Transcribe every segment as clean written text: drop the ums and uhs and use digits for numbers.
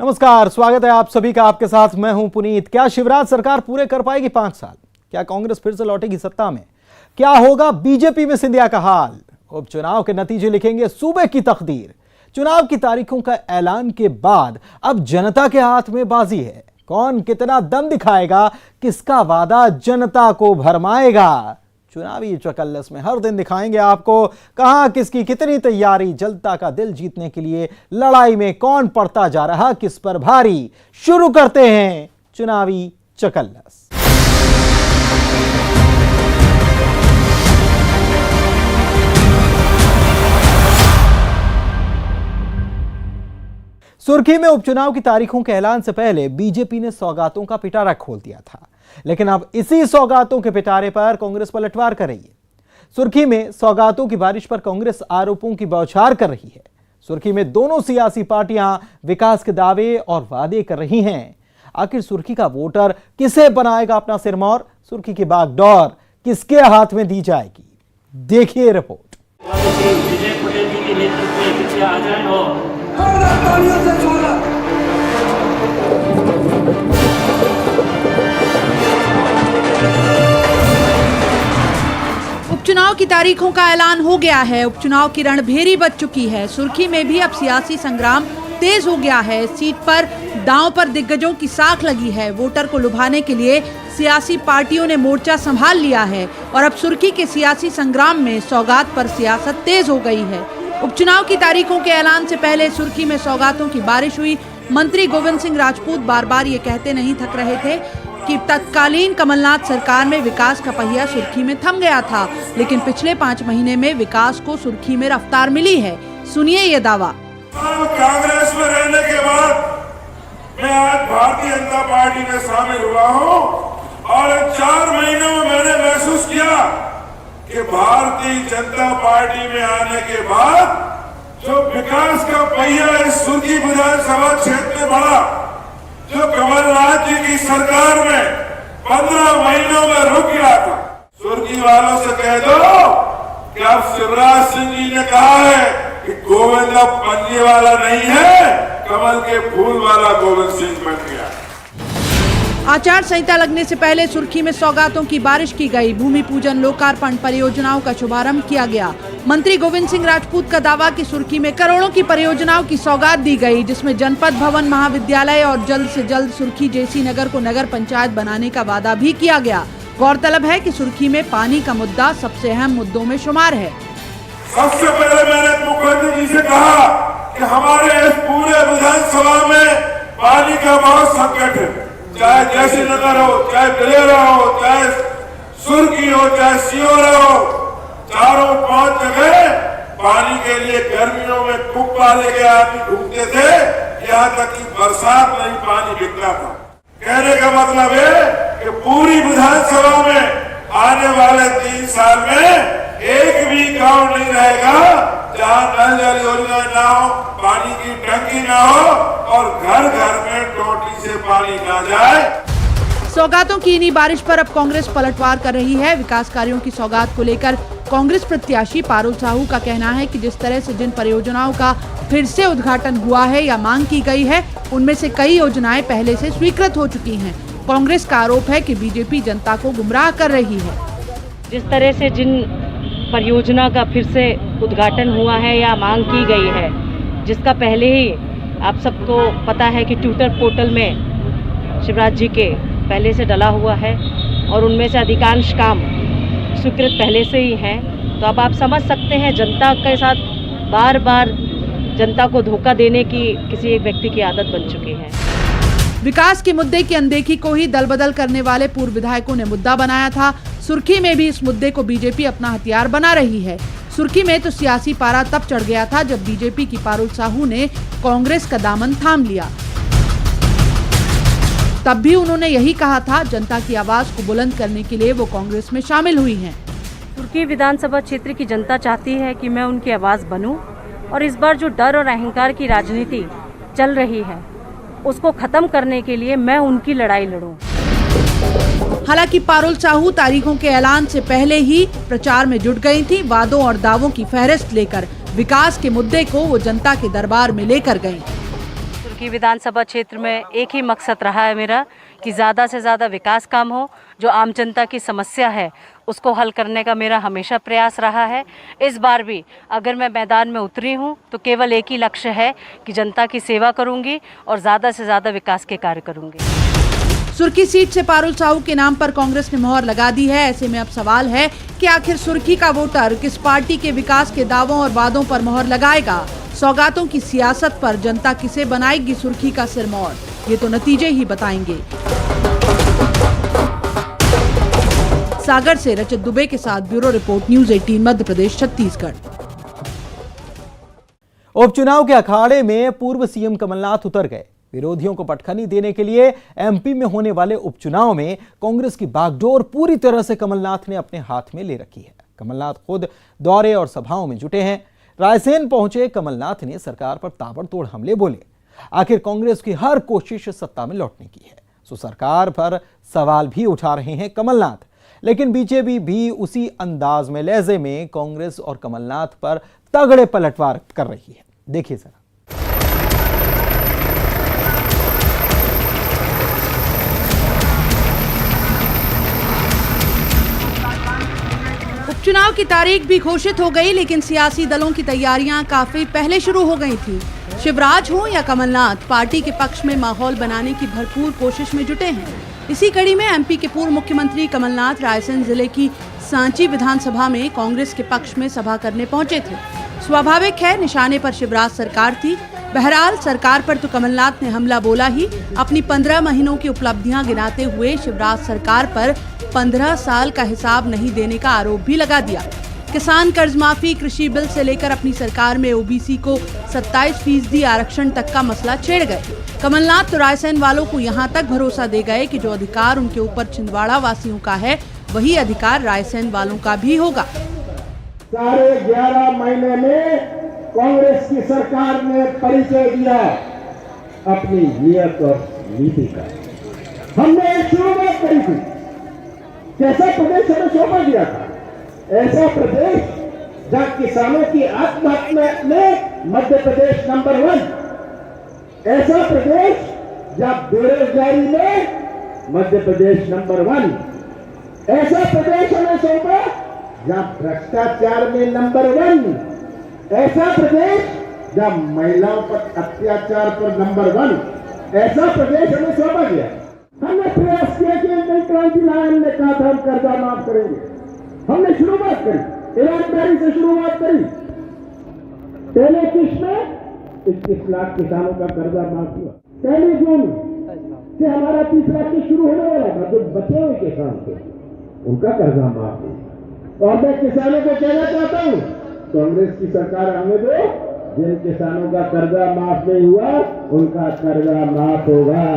नमस्कार, स्वागत है आप सभी का। आपके साथ मैं हूं पुनीत। क्या शिवराज सरकार पूरे कर पाएगी 5 साल? क्या कांग्रेस फिर से लौटेगी सत्ता में? क्या होगा बीजेपी में सिंधिया का हाल? उपचुनाव के नतीजे लिखेंगे सूबे की तकदीर। चुनाव की तारीखों का ऐलान के बाद अब जनता के हाथ में बाजी है। कौन कितना दम दिखाएगा, किसका वादा जनता को भरमाएगा? चुनावी चौकल्लस में हर दिन दिखाएंगे आपको कहां किसकी कितनी तैयारी। जनता का दिल जीतने के लिए लड़ाई में कौन पड़ता जा रहा, किस पर भारी। शुरू करते हैं चुनावी चौकल्लस। सुर्खी में उपचुनाव की तारीखों के ऐलान से पहले बीजेपी ने सौगातों का पिटारा खोल दिया था, लेकिन अब इसी सौगातों के पिटारे पर कांग्रेस पलटवार कर रही है। सुर्खी में सौगातों की बारिश पर कांग्रेस आरोपों की बौछार कर रही है। सुर्खी में दोनों सियासी पार्टियां विकास के दावे और वादे कर रही हैं। आखिर सुर्खी का वोटर किसे बनाएगा अपना सिरमौर? सुर्खी की बागडोर किसके हाथ में दी जाएगी? देखिए रिपोर्ट। विजय पटेल जी के नेतृत्व में कृपया आ जाएं और उपचुनाव की तारीखों का ऐलान हो गया है। उपचुनाव की रणभेरी बज चुकी है। सुर्खी में भी अब सियासी संग्राम तेज हो गया है। सीट पर दांव पर दिग्गजों की साख लगी है। वोटर को लुभाने के लिए सियासी पार्टियों ने मोर्चा संभाल लिया है और अब सुर्खी के सियासी संग्राम में सौगात पर सियासत तेज हो गई है। उपचुनाव की तारीखों के ऐलान से पहले सुर्खी में सौगातों की बारिश हुई। मंत्री गोविंद सिंह राजपूत बार बार ये कहते नहीं थक रहे थे कि तत्कालीन कमलनाथ सरकार में विकास का पहिया सुर्खी में थम गया था, लेकिन पिछले 5 महीने में विकास को सुर्खी में रफ्तार मिली है। सुनिए ये दावा। कांग्रेस में रहने के बाद मैं आज भारतीय जनता पार्टी में शामिल हुआ हूं और 4 महीनों में मैंने महसूस किया कि भारतीय जनता पार्टी में आने के बाद जो विकास का पहिया इस सुर्खी विधानसभा क्षेत्र में बढ़ा, जो कमलनाथ जी की सरकार में 15 महीनों में रुक गया था। सुर्खी वालों से कह दो कि अब शिवराज सिंह जी ने कहा है कि गोविंद अब पन्ने वाला नहीं है, कमल के फूल वाला गोविंद सिंह बन गया। आचार संहिता लगने से पहले सुर्खी में सौगातों की बारिश की गई। भूमि पूजन, लोकार्पण, परियोजनाओं का शुभारंभ किया गया। मंत्री गोविंद सिंह राजपूत का दावा कि सुर्खी में करोड़ों की परियोजनाओं की सौगात दी गई, जिसमें जनपद भवन, महाविद्यालय और जल्द से जल्द सुर्खी जैसी नगर को नगर पंचायत बनाने का वादा भी किया गया। गौरतलब है कि सुर्खी में पानी का मुद्दा सबसे अहम मुद्दों में शुमार है। सबसे पहले मैंने मुख्यमंत्री जी से कहा कि हमारे इस पूरे विधानसभा में पानी का बहुत संकट है। चाहे जैसी नगर हो, चाहे बिलेरा हो, चाहे सुर्खी हो, चाहे सियोरा हो, चारों 5 जगह पानी के लिए गर्मियों में कुप्पा लेके आदमी ढूंढते थे, यहाँ तक कि बरसात में ही पानी बिकता था। कहने का मतलब है कि पूरी विधानसभा में आने वाले 3 साल में एक भी गांव नहीं रहेगा जहां नल जल योजना ना हो, पानी की टंकी ना हो और घर घर में टोटी से पानी ना जाए। सौगातों की इन्हीं बारिश पर अब कांग्रेस पलटवार कर रही है। विकास कार्यों की सौगात को लेकर कांग्रेस प्रत्याशी पारुल साहू का कहना है कि जिस तरह से जिन परियोजनाओं का फिर से उद्घाटन हुआ है या मांग की गई है, उनमें से कई योजनाएं पहले से स्वीकृत हो चुकी हैं। कांग्रेस का आरोप है कि बीजेपी जनता को गुमराह कर रही है। जिस तरह से जिन परियोजना का फिर से उद्घाटन हुआ है या मांग की गई है, जिसका पहले ही आप सबको पता है कि ट्विटर पोर्टल में शिवराज जी के पहले से डला हुआ है और उनमें से अधिकांश काम स्वीकृत पहले से ही हैं, तो अब आप समझ सकते हैं जनता के साथ बार बार जनता को धोखा देने की किसी एक व्यक्ति की आदत बन चुकी है। विकास के मुद्दे की अनदेखी को ही दल बदल करने वाले पूर्व विधायकों ने मुद्दा बनाया था। सुर्खी में भी इस मुद्दे को बीजेपी अपना हथियार बना रही है। सुर्खी में तो सियासी पारा तब चढ़ गया था जब बीजेपी की पारुल साहू ने कांग्रेस का दामन थाम लिया। तब भी उन्होंने यही कहा था, जनता की आवाज को बुलंद करने के लिए वो कांग्रेस में शामिल हुई हैं। सुर्खी विधानसभा क्षेत्र की जनता चाहती है कि मैं उनकी आवाज बनूं और इस बार जो डर और अहंकार की राजनीति चल रही है, उसको खत्म करने के लिए मैं उनकी लड़ाई लड़ूं। हालांकि पारुल साहू तारीखों के ऐलान से पहले ही प्रचार में जुट गई थी। वादों और दावों की फहरिस्त लेकर विकास के मुद्दे को वो जनता के दरबार में लेकर गईं। सुर्खी विधानसभा क्षेत्र में एक ही मकसद रहा है मेरा कि ज़्यादा से ज़्यादा विकास काम हो। जो आम जनता की समस्या है उसको हल करने का मेरा हमेशा प्रयास रहा है। इस बार भी अगर मैं मैदान में उतरी हूँ तो केवल एक ही लक्ष्य है कि जनता की सेवा करूँगी और ज़्यादा से ज़्यादा विकास के कार्य करूँगी। सुर्खी सीट से पारुल साहू के नाम पर कांग्रेस ने मोहर लगा दी है। ऐसे में अब सवाल है कि आखिर सुर्खी का वोटर किस पार्टी के विकास के दावों और वादों पर मोहर लगाएगा। सौगातों की सियासत पर जनता किसे बनाएगी सुर्खी का सिरमौर, ये तो नतीजे ही बताएंगे। सागर से रचित दुबे के साथ bureau report, news 18 Madhya Pradesh Chhattisgarh. उपचुनाव के अखाड़े में पूर्व सीएम कमलनाथ उतर गए। विरोधियों को पटखनी देने के लिए एमपी में होने वाले उपचुनाव में कांग्रेस की बागडोर पूरी तरह से कमलनाथ ने अपने हाथ में ले रखी है। कमलनाथ खुद दौरे और सभाओं में जुटे हैं। रायसेन पहुंचे कमलनाथ ने सरकार पर ताबड़तोड़ हमले बोले। आखिर कांग्रेस की हर कोशिश सत्ता में लौटने की है, सो सरकार पर सवाल भी उठा रहे हैं कमलनाथ। लेकिन बीजेपी भी उसी अंदाज में लहजे में कांग्रेस और कमलनाथ पर तगड़े पलटवार कर रही है। देखिए जरा। उपचुनाव की तारीख भी घोषित हो गई, लेकिन सियासी दलों की तैयारियां काफी पहले शुरू हो गई थी। शिवराज हो या कमलनाथ, पार्टी के पक्ष में माहौल बनाने की भरपूर कोशिश में जुटे हैं। इसी कड़ी में एमपी के पूर्व मुख्यमंत्री कमलनाथ रायसेन जिले की सांची विधानसभा में कांग्रेस के पक्ष में सभा करने पहुंचे थे। स्वाभाविक है, निशाने पर शिवराज सरकार थी। बहरहाल सरकार पर तो कमलनाथ ने हमला बोला ही। अपनी 15 महीनों की उपलब्धियां गिनाते हुए शिवराज सरकार पर 15 साल का हिसाब नहीं देने का आरोप भी लगा दिया। किसान कर्ज माफी, कृषि बिल से लेकर अपनी सरकार में ओबीसी को 27% आरक्षण तक का मसला छेड़ गए। कमलनाथ तो रायसेन वालों को यहां तक भरोसा दे गए कि जो अधिकार उनके ऊपर छिंदवाड़ा वासियों का है, वही अधिकार रायसेन वालों का भी होगा। साढ़े 11 महीने में कांग्रेस की सरकार ने परिचय दिया अपनी नियत और नीति का। हमने एक शुरुआत करी थी, कैसा प्रदेश हमें सौंपा दिया था, ऐसा प्रदेश जहां किसानों की आत्महत्या में मध्य प्रदेश नंबर 1, ऐसा प्रदेश जहां बेरोजगारी में मध्य प्रदेश नंबर 1, ऐसा प्रदेश हमें सौंपा जहां भ्रष्टाचार में नंबर 1, ऐसा प्रदेश जहां महिलाओं पर अत्याचार पर नंबर 1, ऐसा प्रदेश हमें सौंपा गया। हमने प्रयास किया कि नई क्रांति लाए, हमने कहा था हम कर्जा माफ करेंगे। हमने शुरुआत करी, ईमानदारी से शुरुआत करी। पहले किस्त में 21 लाख किसानों का कर्जा माफ हुआ। 1 जून से हमारा तीसरा किस्त शुरू होने वाला था। जो बचे हुए किसान थे उनका कर्जा माफ हुआ। और मैं किसानों को कहना चाहता हूँ, कांग्रेस की सरकार आने दो, जिन किसानों का कर्जा माफ नहीं हुआ उनका कर्जा माफ होगा।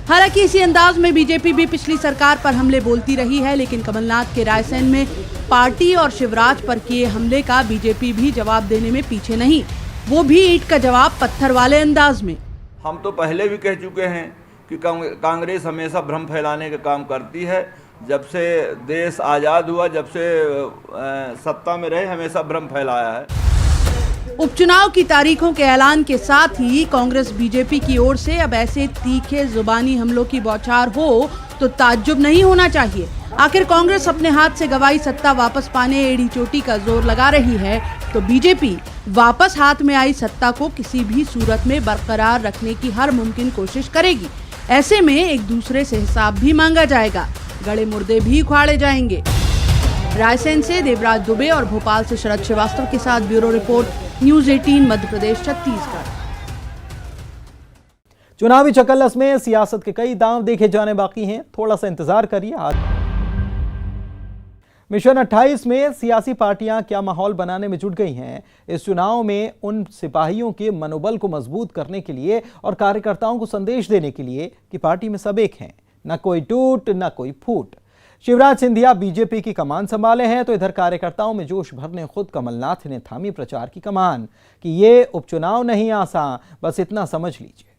हालांकि इसी अंदाज में बीजेपी भी पिछली सरकार पर हमले बोलती रही है, लेकिन कमलनाथ के रायसेन में पार्टी और शिवराज पर किए हमले का बीजेपी भी जवाब देने में पीछे नहीं। वो भी ईंट का जवाब पत्थर वाले अंदाज में। हम तो पहले भी कह चुके हैं कि कांग्रेस हमेशा भ्रम फैलाने का काम करती है। जब से देश आज़ाद हुआ, जब से सत्ता में रहे, हमेशा भ्रम फैलाया है। उपचुनाव की तारीखों के ऐलान के साथ ही कांग्रेस बीजेपी की ओर से अब ऐसे तीखे जुबानी हमलों की बौछार हो तो ताज्जुब नहीं होना चाहिए। आखिर कांग्रेस अपने हाथ से गवाई सत्ता वापस पाने एड़ी चोटी का जोर लगा रही है, तो बीजेपी वापस हाथ में आई सत्ता को किसी भी सूरत में बरकरार रखने की हर मुमकिन कोशिश करेगी। ऐसे में एक दूसरे से हिसाब भी मांगा जाएगा, गड़े मुर्दे भी उखाड़े जाएंगे। रायसेन से देवराज दुबे और भोपाल से शरद श्रीवास्तव के साथ bureau report, news 18 Madhya Pradesh Chhattisgarh. चुनावी चकल्लस में सियासत के कई दांव देखे जाने बाकी हैं, थोड़ा सा इंतजार करिए। आज मिशन 28 में सियासी पार्टियां क्या माहौल बनाने में जुट गई हैं। इस चुनाव में उन सिपाहियों के मनोबल को मजबूत करने के लिए और कार्यकर्ताओं को संदेश देने के लिए कि पार्टी में सब एक हैं, न कोई टूट न कोई फूट। शिवराज सिंधिया बीजेपी की कमान संभाले हैं, तो इधर कार्यकर्ताओं में जोश भरने खुद कमलनाथ ने थामी प्रचार की कमान कि ये उपचुनाव नहीं आसान, बस इतना समझ लीजिए।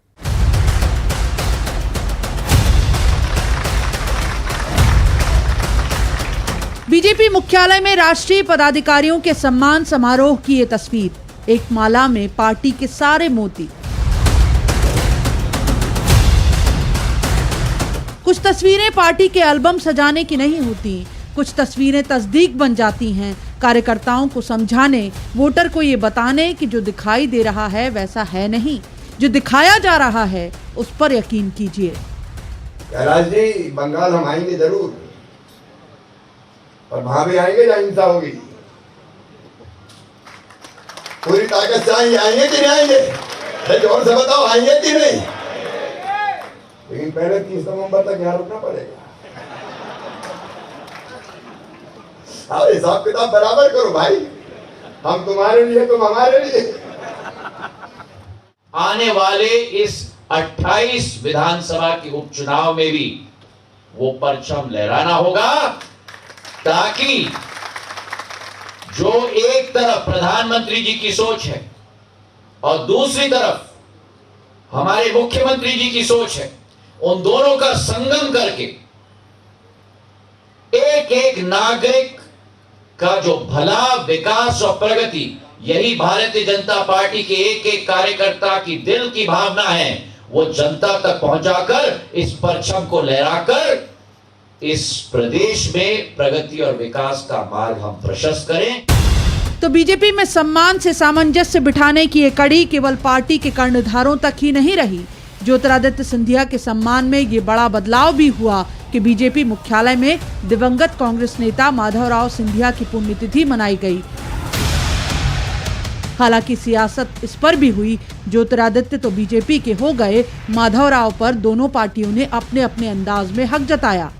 बीजेपी मुख्यालय में राष्ट्रीय पदाधिकारियों के सम्मान समारोह की ये तस्वीर, एक माला में पार्टी के सारे मोती। कुछ तस्वीरें पार्टी के एल्बम सजाने की नहीं होती, कुछ तस्वीरें तस्दीक बन जाती हैं कार्यकर्ताओं को समझाने, वोटर को ये बताने कि जो दिखाई दे रहा है वैसा है नहीं, जो दिखाया जा रहा है उस पर यकीन कीजिए। कैलाश जी, बंगाल हम आएंगे जरूर, और वहां भी आएंगे जहां हिंसा होगी। पूरी ताकत से आएंगे कि नहीं आएंगे? जोर से बताओ, आएंगे कि नहीं? लेकिन पहले 30 नवंबर तक यहाँ रुकना पड़ेगा। अब हिसाब किताब बराबर करो भाई, हम तुम्हारे लिए, तुम हमारे लिए। आने वाले इस 28 विधानसभा के उपचुनाव में भी वो परचम लहराना होगा, ताकि जो एक तरफ प्रधानमंत्री जी की सोच है और दूसरी तरफ हमारे मुख्यमंत्री जी की सोच है, उन दोनों का संगम करके एक एक नागरिक का जो भला, विकास और प्रगति, यही भारतीय जनता पार्टी के एक एक कार्यकर्ता की दिल की भावना है, वो जनता तक पहुंचाकर इस परचम को लहराकर इस प्रदेश में प्रगति और विकास का मार्ग हम प्रशस्त करें। तो बीजेपी में सम्मान से सामंजस्य बिठाने की ये कड़ी केवल पार्टी के कर्णधारों तक ही नहीं रही। ज्योतिरादित्य सिंधिया के सम्मान में ये बड़ा बदलाव भी हुआ कि बीजेपी मुख्यालय में दिवंगत कांग्रेस नेता माधवराव सिंधिया की पुण्यतिथि मनाई गई। हालांकि सियासत इस पर भी हुई, ज्योतिरादित्य तो बीजेपी के हो गए, माधवराव पर दोनों पार्टियों ने अपने अपने अंदाज में हक जताया।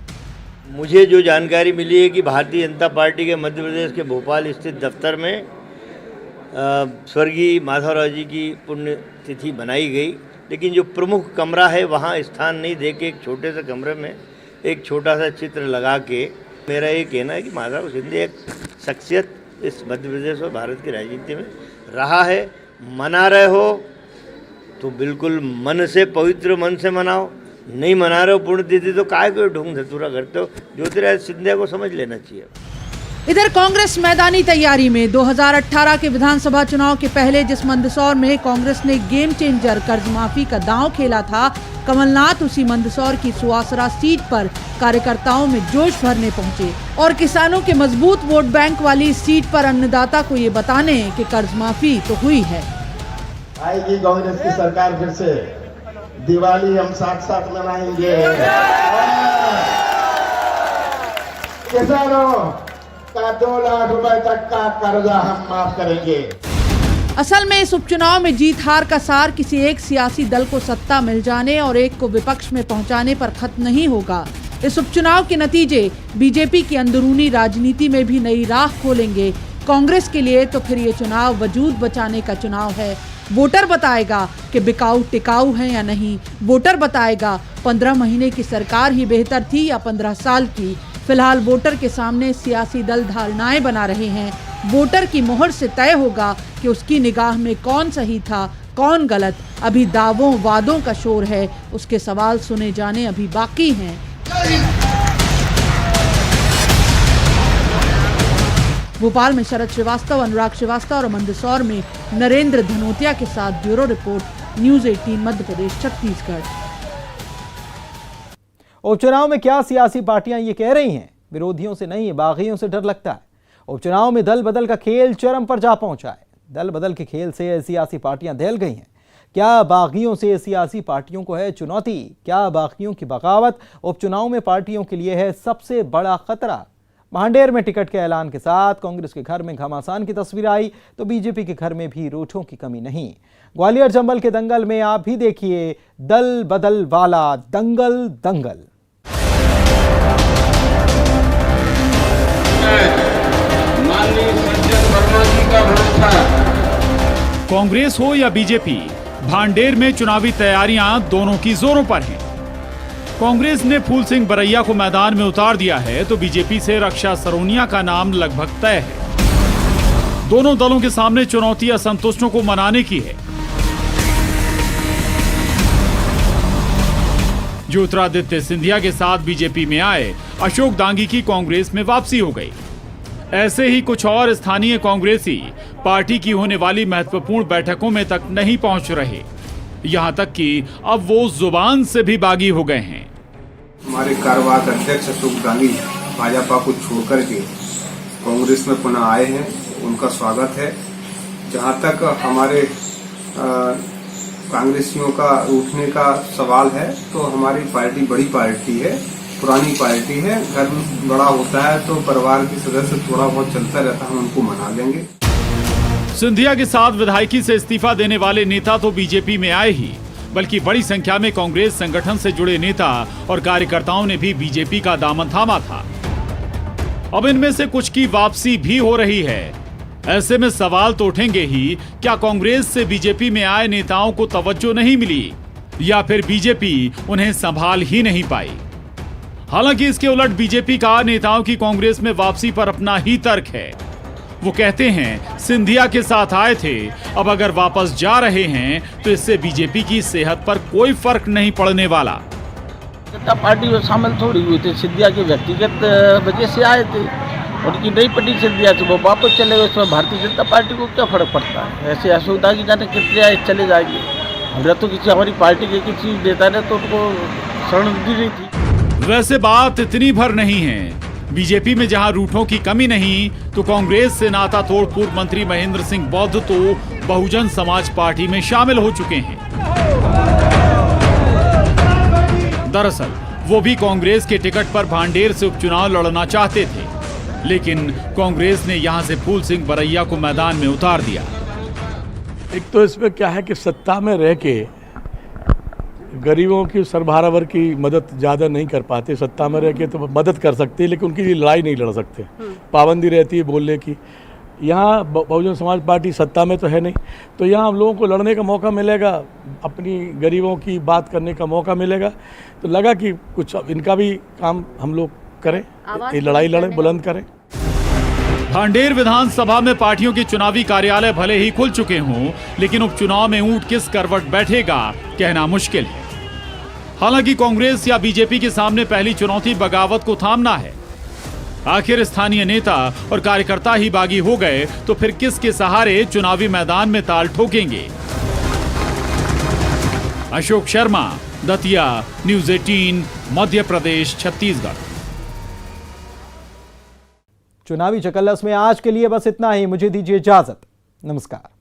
मुझे जो जानकारी मिली है कि भारतीय जनता पार्टी के मध्य प्रदेश के भोपाल स्थित दफ्तर में स्वर्गीय माधवराव जी की पुण्यतिथि मनाई गई, लेकिन जो प्रमुख कमरा है वहाँ स्थान नहीं दे के एक छोटे से कमरे में एक छोटा सा चित्र लगा के, मेरा ये कहना है कि माधवराव सिंधिया एक शख्सियत इस मध्य प्रदेश और भारत की राजनीति में रहा है। मना रहे हो तो बिल्कुल मन से, पवित्र मन से मनाओ, नहीं मना रहे हो पुण्यतिथि तो काय को ढूंढ धतूरा करते हो, ज्योतिरादित्य सिंधिया को समझ लेना चाहिए। इधर कांग्रेस मैदानी तैयारी में 2018 के विधानसभा चुनाव के पहले जिस मंदसौर में कांग्रेस ने गेम चेंजर कर्ज माफी का दांव खेला था, कमलनाथ उसी मंदसौर की सुवासरा सीट पर कार्यकर्ताओं में जोश भरने पहुंचे और किसानों के मजबूत वोट बैंक वाली इस सीट पर अन्नदाता को ये बताने कि कर्ज माफी तो हुई है। आएगी कांग्रेस की सरकार फिर से, दिवाली हम साथ साथ मनाएंगे। किसानों का 2 लाख रुपए तक का कर्जा हम माफ करेंगे। असल में इस उपचुनाव में जीत हार का सार किसी एक सियासी दल को सत्ता मिल जाने और एक को विपक्ष में पहुंचाने पर खत्म नहीं होगा। इस उपचुनाव के नतीजे बीजेपी की अंदरूनी राजनीति में भी नई राह खोलेंगे। कांग्रेस के लिए तो फिर ये चुनाव वजूद बचाने का चुनाव है। वोटर बताएगा कि बिकाऊ टिकाऊ है या नहीं। वोटर बताएगा 15 महीने की सरकार ही बेहतर थी या 15 साल की। फिलहाल वोटर के सामने सियासी दल धारणाएं बना रहे हैं। वोटर की मोहर से तय होगा कि उसकी निगाह में कौन सही था, कौन गलत। अभी दावों वादों का शोर है, उसके सवाल सुने जाने अभी बाकी हैं। भोपाल में शरद श्रीवास्तव, अनुराग श्रीवास्तव और मंदसौर में नरेंद्र धनोतिया के साथ bureau report, news 18 Madhya Pradesh Chhattisgarh. उपचुनाव में क्या सियासी पार्टियां ये कह रही हैं? विरोधियों से नहीं, बागियों से डर लगता है। उपचुनाव में दल बदल का खेल चरम पर जा पहुंचा है। दल बदल के खेल से सियासी पार्टियां दहल गई हैं। क्या बागियों से सियासी पार्टियों को है चुनौती? क्या बागियों की बगावत उपचुनाव में पार्टियों के लिए है सबसे बड़ा खतरा? भांडेर में टिकट के ऐलान के साथ कांग्रेस के घर में घमासान की तस्वीर आई तो बीजेपी के घर में भी रोठों की कमी नहीं। ग्वालियर चंबल के दंगल में आप भी देखिए दल बदल वाला दंगल दंगल। कांग्रेस हो या बीजेपी, भांडेर में चुनावी तैयारियां दोनों की जोरों पर हैं। कांग्रेस ने फूल सिंह बरैया को मैदान में उतार दिया है तो बीजेपी से रक्षा सरोनिया का नाम लगभग तय है। दोनों दलों के सामने चुनौती असंतुष्टों को मनाने की है। ज्योतिरादित्य सिंधिया के साथ बीजेपी में आए अशोक दांगी की कांग्रेस में वापसी हो गई। ऐसे ही कुछ और स्थानीय कांग्रेसी पार्टी की होने वाली महत्वपूर्ण बैठकों में तक नहीं पहुंच रहे। यहां तक कि अब वो जुबान से भी बागी हो गए हैं। हमारे कार्यवाहक अध्यक्ष अशोक गांधी भाजपा को छोड़कर के कांग्रेस में पुनः आए हैं, उनका स्वागत है। जहां तक हमारे कांग्रेसियों का उठने का सवाल है तो हमारी पार्टी बड़ी पार्टी है, पुरानी पार्टी है। घर बड़ा होता है तो परिवार के सदस्य थोड़ा बहुत चलता रहता है, हम उनको मना लेंगे। सिंधिया के साथ विधायकी से इस्तीफा देने वाले नेता तो बीजेपी में आए ही, बल्कि बड़ी संख्या में कांग्रेस संगठन से जुड़े नेता और कार्यकर्ताओं ने भी बीजेपी का दामन थामा था। अब इनमें से कुछ की वापसी भी हो रही है। ऐसे में सवाल तो उठेंगे ही, क्या कांग्रेस से बीजेपी में आए नेताओं को तवज्जो नहीं मिली या फिर बीजेपी उन्हें संभाल ही नहीं पाई? हालांकि इसके उलट बीजेपी का नेताओं की कांग्रेस में वापसी पर अपना ही तर्क है। वो कहते हैं सिंधिया के साथ आए थे, अब अगर वापस जा रहे हैं तो इससे बीजेपी की सेहत पर कोई फर्क नहीं पड़ने वाला। जनता पार्टी में शामिल थोड़ी हुए थे, सिंधिया के व्यक्तिगत वजह से आए थे, उनकी नई पार्टी सिंधिया से वो वापस चले गए। उसमें भारतीय जनता पार्टी को क्या फर्क पड़ता है? ऐसे असुविधा की जाने कितने आए चले जाएंगे। हमने तो किसी हमारी पार्टी के किसी नेता ने तो उनको शरण दी नहीं थी। वैसे बात इतनी भर नहीं है। बीजेपी में जहां रूठों की कमी नहीं, तो कांग्रेस से नाता तोड़ पूर्व मंत्री महेंद्र सिंह बौद्ध तो बहुजन समाज पार्टी में शामिल हो चुके हैं। दरअसल वो भी कांग्रेस के टिकट पर भांडेर से उपचुनाव लड़ना चाहते थे, लेकिन कांग्रेस ने यहां से फूल सिंह बरैया को मैदान में उतार दिया। एक तो इसमें क्या है कि सत्ता में रह के गरीबों की सर्वहारा वर्ग की मदद ज़्यादा नहीं कर पाते। सत्ता में रह के तो मदद कर सकते हैं, लेकिन उनकी लिए लड़ाई नहीं लड़ सकते। पाबंदी रहती है बोलने की। यहाँ बहुजन समाज पार्टी सत्ता में तो है नहीं, तो यहाँ हम लोगों को लड़ने का मौका मिलेगा, अपनी गरीबों की बात करने का मौका मिलेगा। तो लगा कि कुछ इनका भी काम हम लोग करें, ये लड़ाई लड़ें, बुलंद करें। भांडेर विधानसभा में पार्टियों के चुनावी कार्यालय भले ही खुल चुके हों, लेकिन उपचुनाव में ऊंट किस करवट बैठेगा कहना मुश्किल है। हालांकि कांग्रेस या बीजेपी के सामने पहली चुनौती बगावत को थामना है। आखिर स्थानीय नेता और कार्यकर्ता ही बागी हो गए तो फिर किसके सहारे चुनावी मैदान में ताल ठोकेंगे? अशोक शर्मा, दतिया, न्यूज़ 18, मध्य प्रदेश, छत्तीसगढ़। चुनावी चकल्लस में आज के लिए बस इतना ही। मुझे दीजिए इजाजत। नमस्कार।